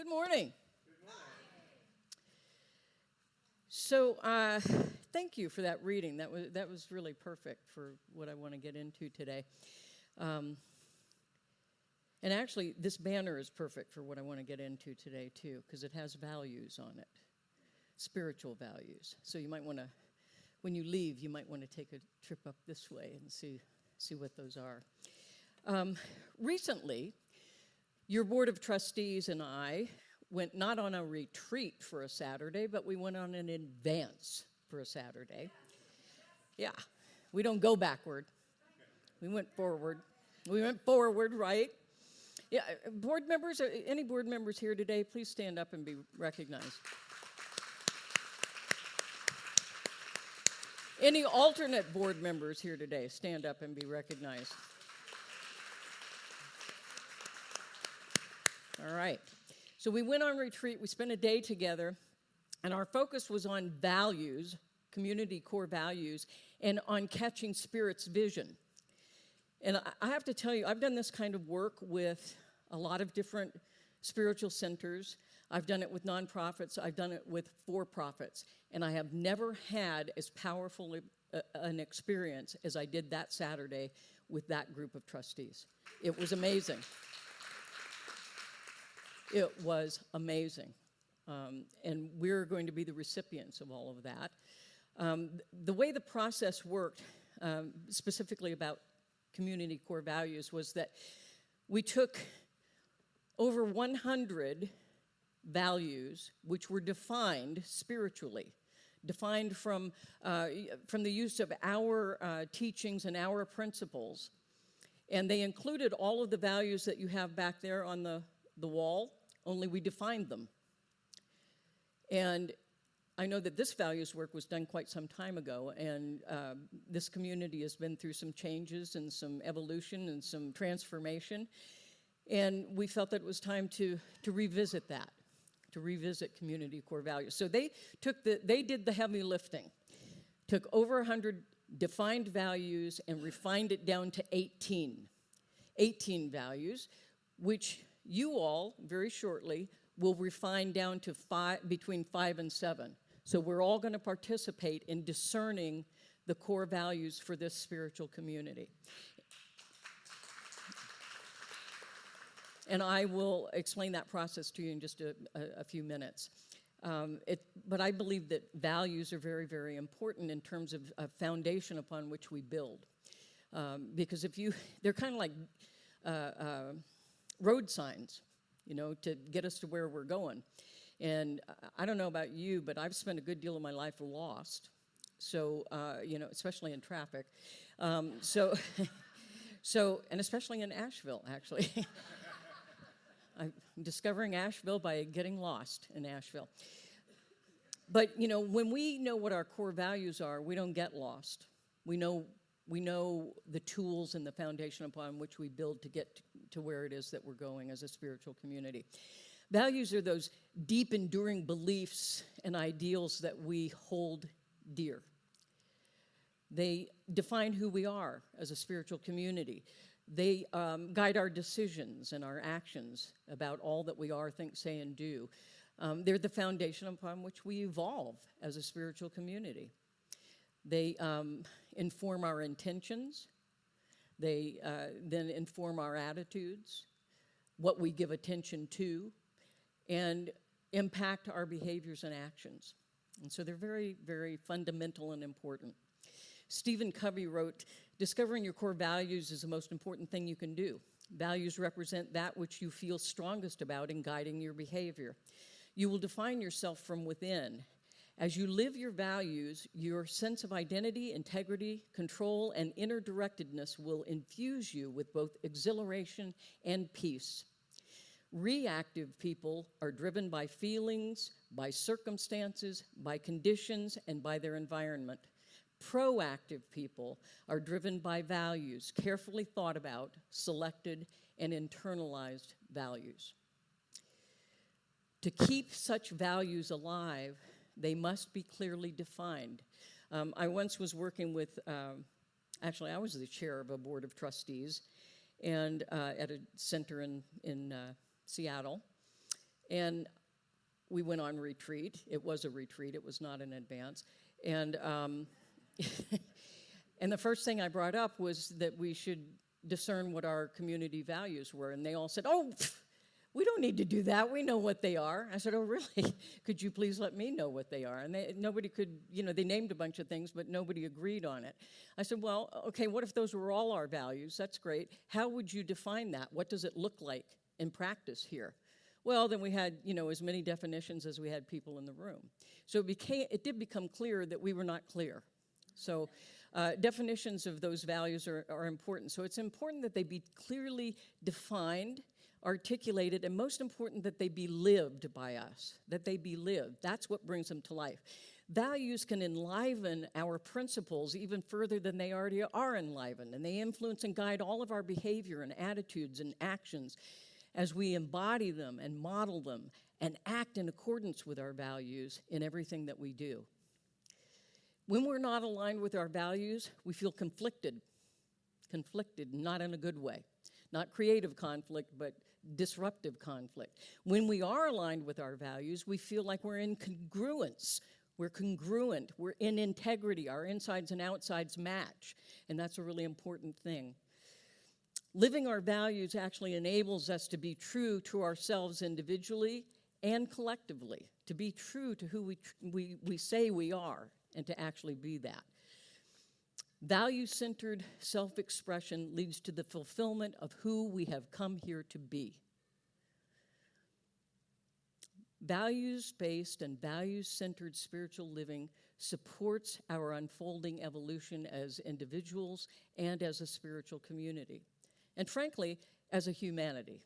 Good morning. So, thank you for that reading. That was really perfect for what I want to get into today. And actually, this banner is perfect for what I want to get into today, too, because it has values on it, spiritual values. So you might want to, when you leave, you might want to take a trip up this way and see what those are. Recently, your board of trustees and I went not on a retreat for a Saturday, but we went on an advance for a Saturday. Yeah, we don't go backward. We went forward. We went forward, right? Yeah, board members, any board members here today, please stand up and be recognized. Any alternate board members here today, stand up and be recognized. All right. So we went on retreat. We spent a day together, and our focus was on values, community core values, and on catching Spirit's vision. And I have to tell you, I've done this kind of work with a lot of different spiritual centers. I've done it with nonprofits. I've done it with for-profits. And I have never had as powerful an experience as I did that Saturday with that group of trustees. It was amazing. It was amazing. And we're going to be the recipients of all of that. The way the process worked, specifically about community core values, was that we took over 100 values which were defined spiritually, defined from the use of our teachings and our principles. And they included all of the values that you have back there on the wall, only we defined them. And I know that this values work was done quite some time ago, and this community has been through some changes and some evolution and some transformation, and we felt that it was time to revisit that, to revisit community core values. So they did the heavy lifting, took over 100 defined values and refined it down to 18 values, which you all, very shortly, will refine down to between 5 and 7. So we're all going to participate in discerning the core values for this spiritual community. And I will explain that process to you in just a few minutes. But I believe that values are very, very important in terms of a foundation upon which we build. Because they're kind of like road signs, to get us to where we're going. And I don't know about you, but I've spent a good deal of my life lost. So, especially in traffic. And especially in Asheville, actually. I'm discovering Asheville by getting lost in Asheville. But, when we know what our core values are, we don't get lost. We know the tools and the foundation upon which we build to get to where it is that we're going as a spiritual community. Values are those deep, enduring beliefs and ideals that we hold dear. They define who we are as a spiritual community. They guide our decisions and our actions about all that we are, think, say, and do. They're the foundation upon which we evolve as a spiritual community. They inform our intentions. They then inform our attitudes, what we give attention to, and impact our behaviors and actions. And so they're very, very fundamental and important. Stephen Covey wrote, "Discovering your core values is the most important thing you can do. Values represent that which you feel strongest about in guiding your behavior. You will define yourself from within. As you live your values, your sense of identity, integrity, control, and inner directedness will infuse you with both exhilaration and peace. Reactive people are driven by feelings, by circumstances, by conditions, and by their environment. Proactive people are driven by values, carefully thought about, selected, and internalized values. To keep such values alive, they must be clearly defined." I once was working with, I was the chair of a board of trustees and at a center in Seattle. And we went on retreat. It was a retreat. It was not an advance. And and the first thing I brought up was that we should discern what our community values were. And they all said, oh, we don't need to do that. We know what they are. I said, oh, really? Could you please let me know what they are? And nobody could, they named a bunch of things, but nobody agreed on it. I said, well, okay, what if those were all our values? That's great. How would you define that? What does it look like in practice here? Well, then we had, as many definitions as we had people in the room. So it did become clear that we were not clear. So definitions of those values are important. So it's important that they be clearly defined, articulated, and most important that they be lived by us, that they be lived. That's what brings them to life. Values can enliven our principles even further than they already are enlivened, and they influence and guide all of our behavior and attitudes and actions as we embody them and model them and act in accordance with our values in everything that we do. When we're not aligned with our values, we feel conflicted, not in a good way. Not creative conflict, but disruptive conflict. When we are aligned with our values, we feel like we're in congruence. We're congruent. We're in integrity. Our insides and outsides match, and that's a really important thing. Living our values actually enables us to be true to ourselves individually and collectively, to be true to who we say we are, and to actually be that. Value-centered self-expression leads to the fulfillment of who we have come here to be. Values-based and values-centered spiritual living supports our unfolding evolution as individuals and as a spiritual community, and frankly, as a humanity.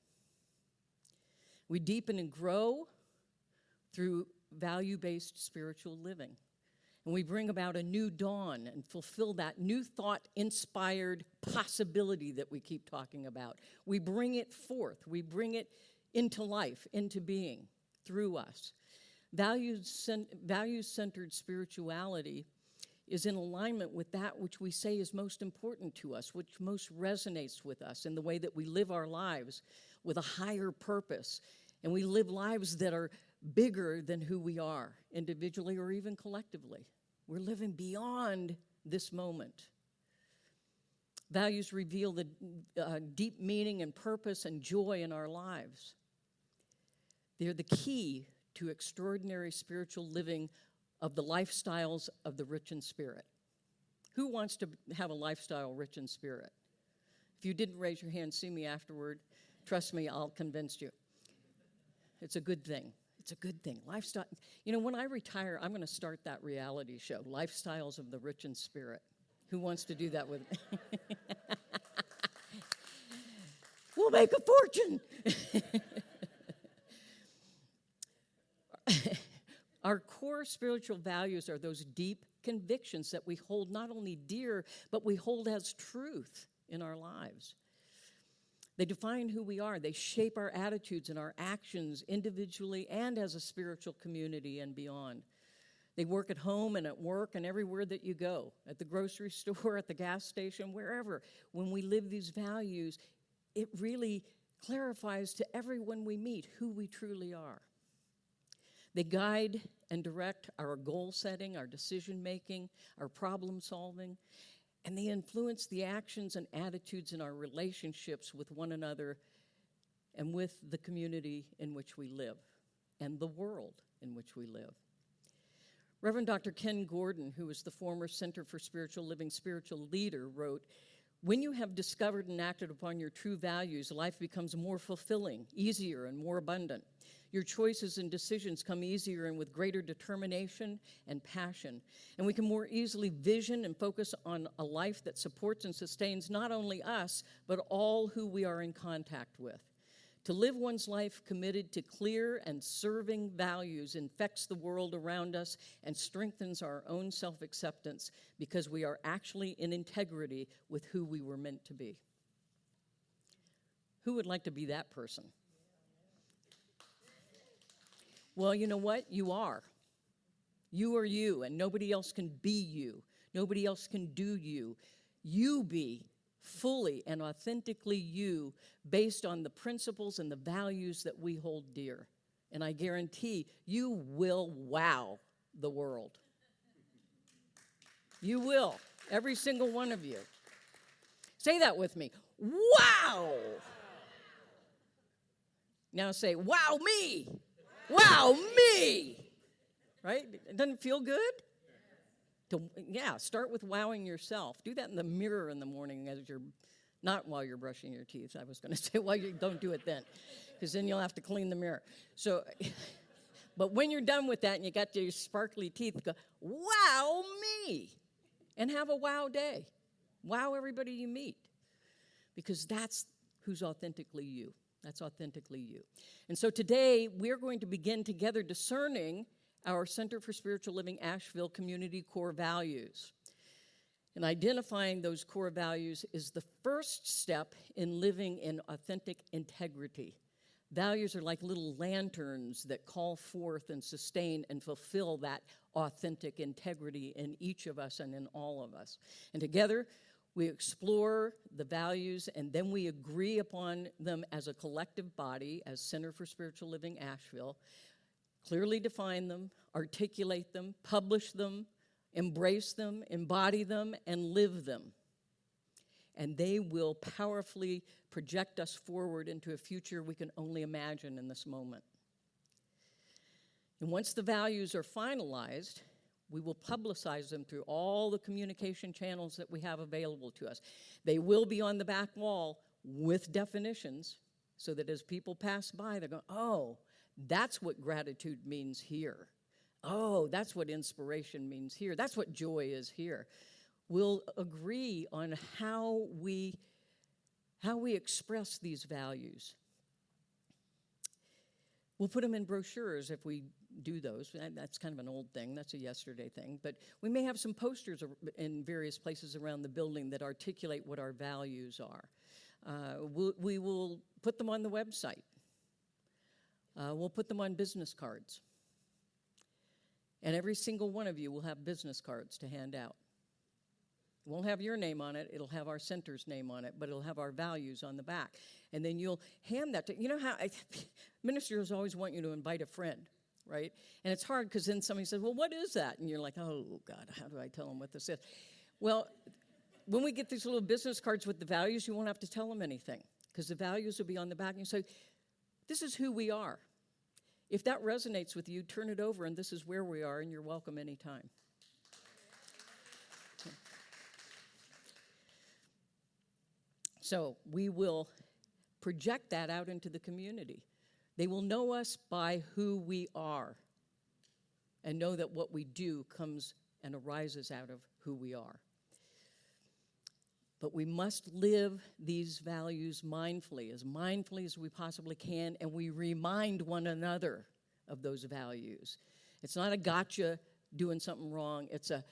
We deepen and grow through value-based spiritual living. And we bring about a new dawn and fulfill that new thought-inspired possibility that we keep talking about. We bring it forth. We bring it into life, into being, through us. Values-centered spirituality is in alignment with that which we say is most important to us, which most resonates with us in the way that we live our lives with a higher purpose. And we live lives that are bigger than who we are, individually or even collectively. We're living beyond this moment. Values reveal the deep meaning and purpose and joy in our lives. They're the key to extraordinary spiritual living of the lifestyles of the rich in spirit. Who wants to have a lifestyle rich in spirit? If you didn't raise your hand, see me afterward. Trust me, I'll convince you. It's a good thing. It's a good thing. Lifestyle. When I retire, I'm going to start that reality show, Lifestyles of the Rich in Spirit. Who wants to do that with me? We'll make a fortune. Our core spiritual values are those deep convictions that we hold not only dear, but we hold as truth in our lives. They define who we are. They shape our attitudes and our actions individually and as a spiritual community and beyond. They work at home and at work and everywhere that you go, at the grocery store, at the gas station, wherever. When we live these values, it really clarifies to everyone we meet who we truly are. They guide and direct our goal setting, our decision making, our problem solving, and they influence the actions and attitudes in our relationships with one another and with the community in which we live and the world in which we live. Reverend Dr. Ken Gordon, who is the former Center for Spiritual Living spiritual leader, wrote, "When you have discovered and acted upon your true values, life becomes more fulfilling, easier, and more abundant. Your choices and decisions come easier and with greater determination and passion. And we can more easily vision and focus on a life that supports and sustains not only us, but all who we are in contact with. To live one's life committed to clear and serving values infects the world around us and strengthens our own self-acceptance because we are actually in integrity with who we were meant to be." Who would like to be that person? Well, you know what? You are. You are you, and nobody else can be you. Nobody else can do you. You be fully and authentically you based on the principles and the values that we hold dear and I guarantee you will wow the world. You will, every single one of you. Say that with me. Wow! Now say, wow me! Wow me! Right? It doesn't feel good? Start with wowing yourself. Do that in the mirror in the morning as you're, not while you're brushing your teeth. I was going to say, don't do it then, because then you'll have to clean the mirror. So, but when you're done with that and you got your sparkly teeth, go, wow me! And have a wow day. Wow everybody you meet. Because that's who's authentically you. That's authentically you. And so today, we're going to begin together discerning our Center for Spiritual Living Asheville community core values. And identifying those core values is the first step in living in authentic integrity. Values are like little lanterns that call forth and sustain and fulfill that authentic integrity in each of us and in all of us. And together, we explore the values, and then we agree upon them as a collective body, as Center for Spiritual Living Asheville, clearly define them, articulate them, publish them, embrace them, embody them, and live them. And they will powerfully project us forward into a future we can only imagine in this moment. And once the values are finalized, we will publicize them through all the communication channels that we have available to us. They will be on the back wall with definitions so that as people pass by, they're going, oh, that's what gratitude means here. Oh, that's what inspiration means here. That's what joy is here. We'll agree on how we express these values. We'll put them in brochures if we do those. That's kind of an old thing. That's a yesterday thing. But we may have some posters in various places around the building that articulate what our values are. We will put them on the website. We'll put them on business cards. And every single one of you will have business cards to hand out. It won't have your name on it. It'll have our center's name on it, but it'll have our values on the back. And then you'll hand that to, you know how ministers always want you to invite a friend, right? And it's hard because then somebody says, well, what is that? And you're like, oh, God, how do I tell them what this is? Well, when we get these little business cards with the values, you won't have to tell them anything because the values will be on the back. And you say, this is who we are. If that resonates with you, turn it over, and this is where we are, and you're welcome anytime. So we will project that out into the community. They will know us by who we are and know that what we do comes and arises out of who we are. But we must live these values mindfully as we possibly can, and we remind one another of those values. It's not a gotcha doing something wrong. It's a,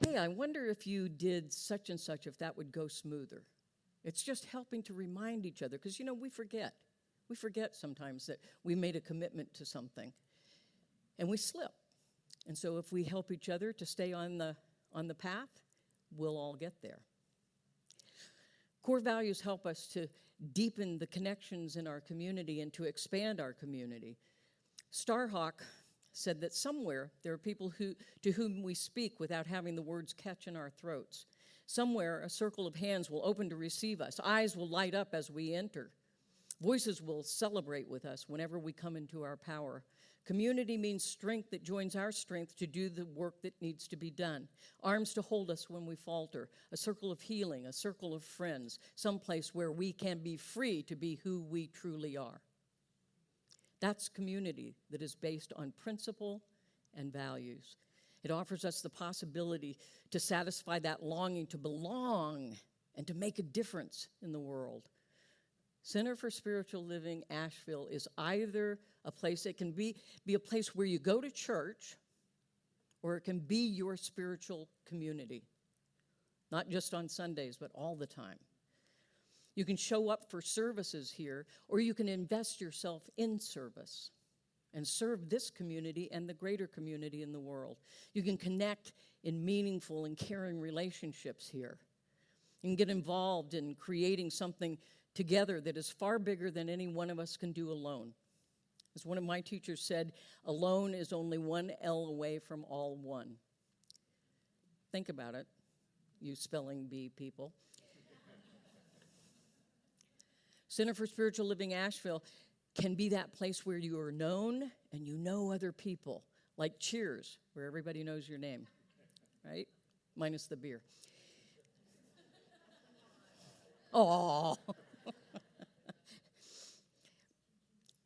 hey, I wonder if you did such and such, if that would go smoother. It's just helping to remind each other, because, we forget. We forget sometimes that we made a commitment to something, and we slip. And so if we help each other to stay on the path, we'll all get there. Core values help us to deepen the connections in our community and to expand our community. Starhawk said that somewhere there are people to whom we speak without having the words catch in our throats. Somewhere a circle of hands will open to receive us. Eyes will light up as we enter. Voices will celebrate with us whenever we come into our power. Community means strength that joins our strength to do the work that needs to be done. Arms to hold us when we falter. A circle of healing, a circle of friends, someplace where we can be free to be who we truly are. That's community that is based on principle and values. It offers us the possibility to satisfy that longing to belong and to make a difference in the world. Center for Spiritual Living Asheville is either a place, it can be a place where you go to church, or it can be your spiritual community. Not just on Sundays, but all the time. You can show up for services here, or you can invest yourself in service and serve this community and the greater community in the world. You can connect in meaningful and caring relationships here. You can get involved in creating something together that is far bigger than any one of us can do alone. As one of my teachers said, alone is only one L away from all one. Think about it, you spelling bee people. Center for Spiritual Living Asheville can be that place where you are known and you know other people, like Cheers, where everybody knows your name, right? Minus the beer. Oh.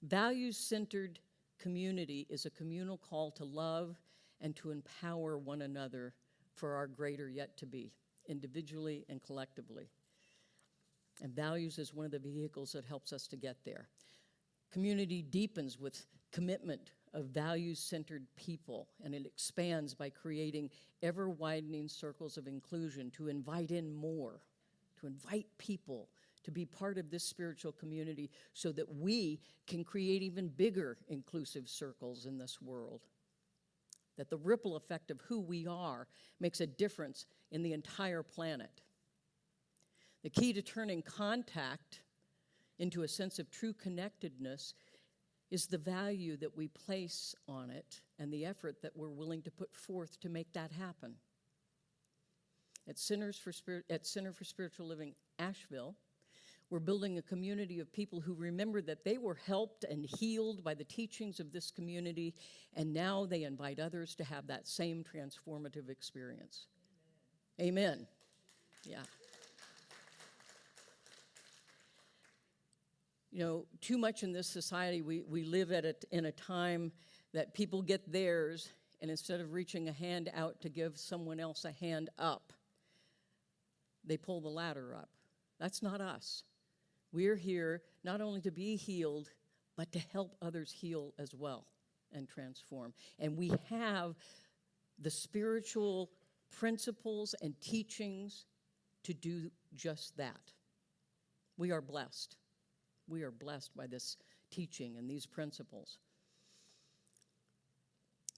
Values-centered community is a communal call to love and to empower one another for our greater yet to be, individually and collectively. And values is one of the vehicles that helps us to get there. Community deepens with commitment of values-centered people, and it expands by creating ever-widening circles of inclusion to invite in more, to invite people to be part of this spiritual community so that we can create even bigger inclusive circles in this world. That the ripple effect of who we are makes a difference in the entire planet. The key to turning contact into a sense of true connectedness is the value that we place on it and the effort that we're willing to put forth to make that happen. At Center for Spiritual Living Asheville, we're building a community of people who remember that they were helped and healed by the teachings of this community, and now they invite others to have that same transformative experience. Amen. Yeah. You know, too much in this society, we live in a time that people get theirs, and instead of reaching a hand out to give someone else a hand up, they pull the ladder up. That's not us. We're here not only to be healed, but to help others heal as well and transform. And we have the spiritual principles and teachings to do just that. We are blessed. We are blessed by this teaching and these principles.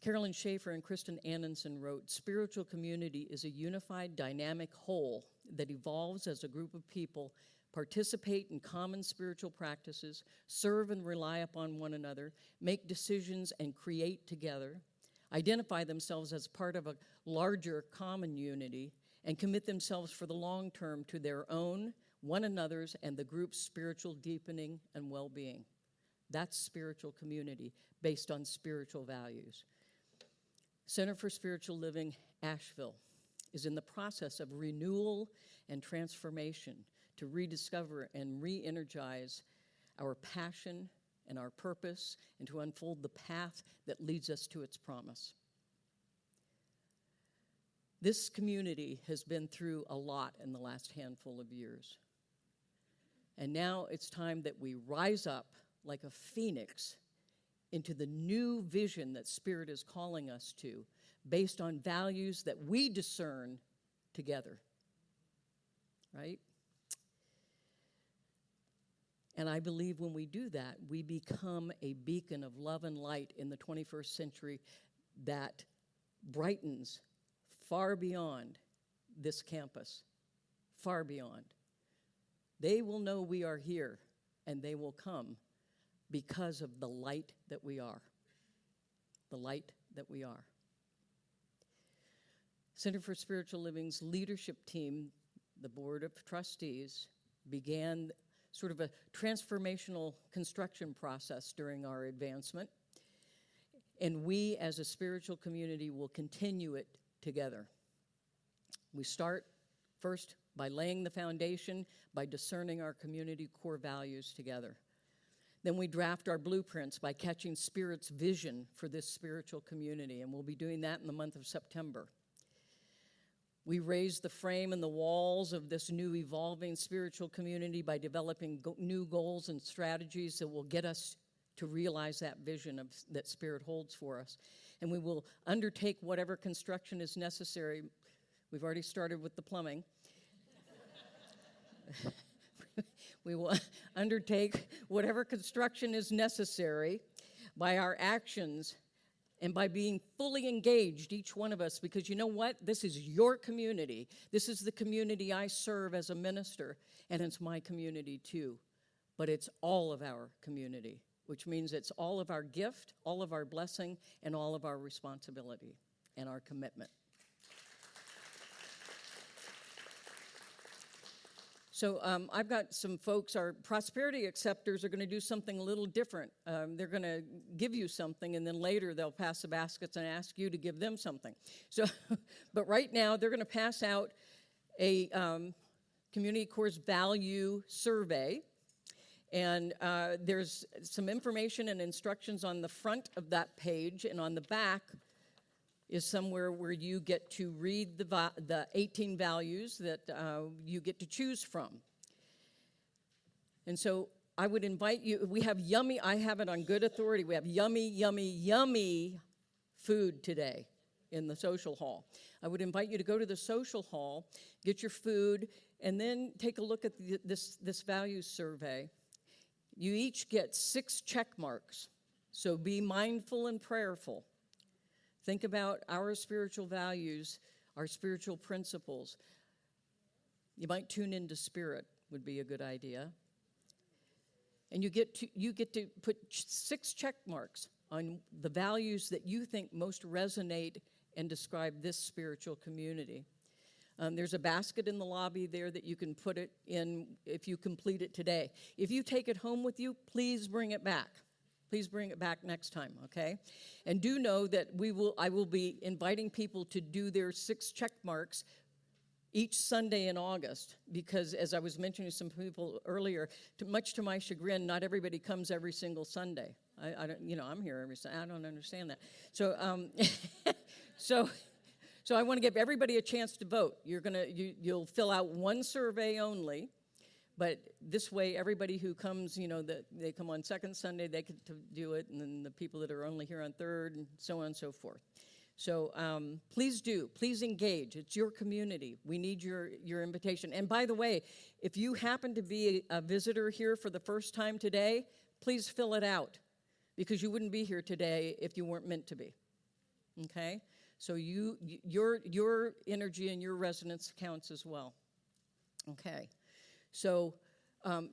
Carolyn Schaefer and Kristen Annenson wrote, "Spiritual community is a unified, dynamic whole that evolves as a group of people participate in common spiritual practices, serve and rely upon one another, make decisions and create together, identify themselves as part of a larger common unity, and commit themselves for the long term to their own, one another's, and the group's spiritual deepening and well-being." That's spiritual community based on spiritual values. Center for Spiritual Living Asheville is in the process of renewal and transformation to rediscover and re-energize our passion and our purpose and to unfold the path that leads us to its promise. This community has been through a lot in the last handful of years. And now it's time that we rise up like a phoenix into the new vision that Spirit is calling us to, based on values that we discern together, right? And I believe when we do that, we become a beacon of love and light in the 21st century that brightens far beyond this campus, far beyond. They will know we are here, and they will come because of the light that we are. The light that we are. Center for Spiritual Living's leadership team, the Board of Trustees, began sort of a transformational construction process during our advancement, and we as a spiritual community will continue it together. We start first by laying the foundation, by discerning our community core values together. Then we draft our blueprints by catching Spirit's vision for this spiritual community, and we'll be doing that in the month of September. We raise the frame and the walls of this new evolving spiritual community by developing new goals and strategies that will get us to realize that vision that Spirit holds for us. And we will undertake whatever construction is necessary. We've already started with the plumbing. We will undertake whatever construction is necessary by our actions and by being fully engaged, each one of us, because you know what? This is your community. This is the community I serve as a minister, and it's my community too. But it's all of our community. which means it's all of our gift, all of our blessing, and all of our responsibility and our commitment. So I've got some folks, our prosperity acceptors are going to do something a little different. They're going to give you something, and then later they'll pass the baskets and ask you to give them something. So, but right now they're going to pass out a Community Core's value survey. And there's some information and instructions on the front of that page, and on the back is somewhere where you get to read the 18 values that you get to choose from. And so I would invite you, we have yummy, I have it on good authority, we have yummy, yummy, yummy food today in the social hall. I would invite you to go to the social hall, get your food, and then take a look at this values survey. You each get 6 check marks, so be mindful and prayerful. Think about our spiritual values, our spiritual principles. You might tune into spirit, would be a good idea. And you get to put 6 check marks on the values that you think most resonate and describe this spiritual community. There's a basket in the lobby there that you can put it in if you complete it today. If you take it home with you, please bring it back. Please bring it back next time, okay? And do know that I will be inviting people to do their 6 check marks each Sunday in August, because as I was mentioning to some people earlier, much to my chagrin, not everybody comes every single Sunday. I don't, I'm here every Sunday. I don't understand that. So, So I want to give everybody a chance to vote. You'll fill out one survey only, but this way everybody who comes, they come on second Sunday, they get to do it, and then the people that are only here on third, and so on and so forth. So please engage. It's your community. We need your invitation. And by the way, if you happen to be a visitor here for the first time today, please fill it out, because you wouldn't be here today if you weren't meant to be. Okay? So your energy and your resonance counts as well. Okay. So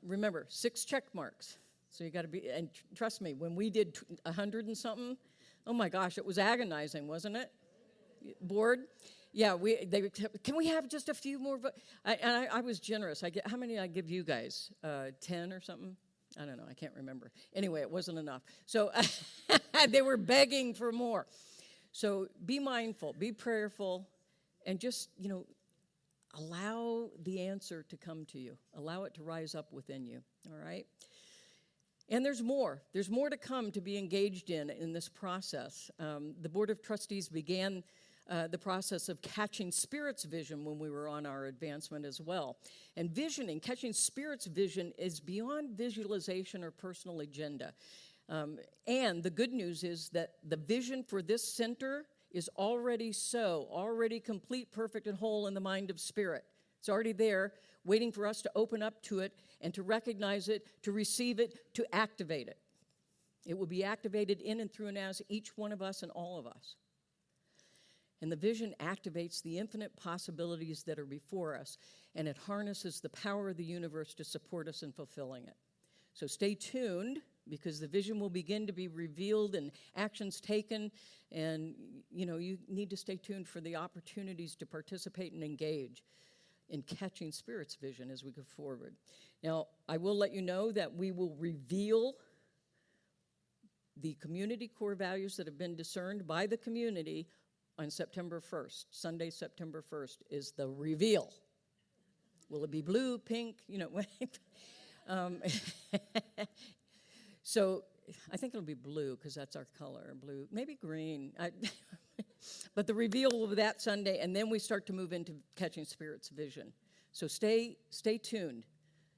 remember, 6 check marks. So you got to be, and trust me, when we did 100 and something, oh my gosh, it was agonizing, wasn't it? Bored? Yeah, can we have just a few more? I was generous. How many did I give you guys? 10 or something? I don't know. I can't remember. Anyway, it wasn't enough. So they were begging for more. So be mindful, be prayerful, and just, allow the answer to come to you. Allow it to rise up within you, all right? And there's more. There's more to come to be engaged in this process. The Board of Trustees began the process of catching Spirit's vision when we were on our advancement as well. And catching Spirit's vision is beyond visualization or personal agenda. And the good news is that the vision for this center is already complete, perfect, and whole in the mind of Spirit. It's already there, waiting for us to open up to it and to recognize it, to receive it, to activate it. It will be activated in and through and as each one of us and all of us. And the vision activates the infinite possibilities that are before us, and it harnesses the power of the universe to support us in fulfilling it. So stay tuned, because the vision will begin to be revealed and actions taken, and you need to stay tuned for the opportunities to participate and engage in catching Spirit's vision as we go forward. Now, I will let you know that we will reveal the community core values that have been discerned by the community on September 1st. Sunday, September 1st is the reveal. Will it be blue, pink? So I think it'll be blue, because that's our color, blue, maybe green. But the reveal will be that Sunday, and then we start to move into catching Spirit's vision. So stay tuned.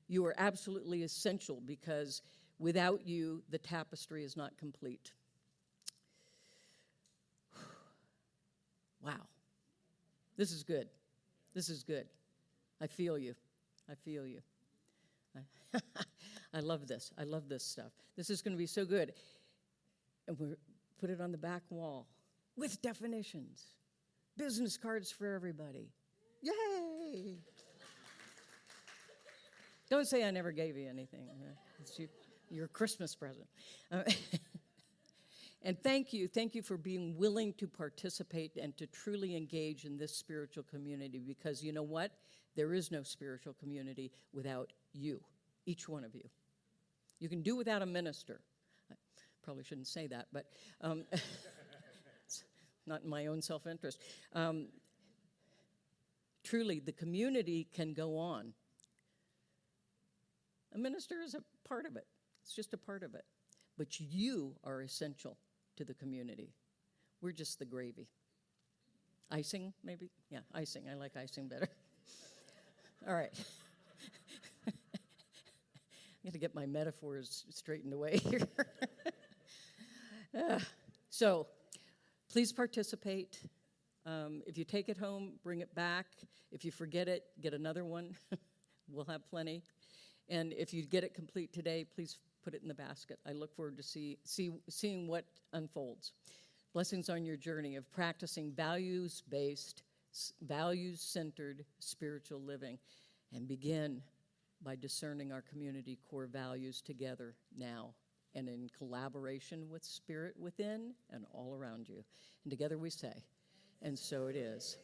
You are absolutely essential, because without you, the tapestry is not complete. Wow. This is good. This is good. I feel you. I feel you. I love this. I love this stuff. This is going to be so good. And we put it on the back wall with definitions. Business cards for everybody. Yay! Don't say I never gave you anything. Your Christmas present. Uh, And thank you for being willing to participate and to truly engage in this spiritual community, because you know what? There is no spiritual community without you, each one of you. You can do without a minister. I probably shouldn't say that, but it's not in my own self-interest. Truly, the community can go on. A minister is a part of it. It's just a part of it. But you are essential to the community. We're just the gravy. Icing, maybe? Yeah, icing. I like icing better. All right. I got to get my metaphors straightened away here. So, please participate. If you take it home, bring it back. If you forget it, get another one. We'll have plenty. And if you get it complete today, please put it in the basket. I look forward to seeing what unfolds. Blessings on your journey of practicing values-based, values-centered spiritual living, and begin by discerning our community core values together now and in collaboration with Spirit within and all around you. And together we say, and so it is.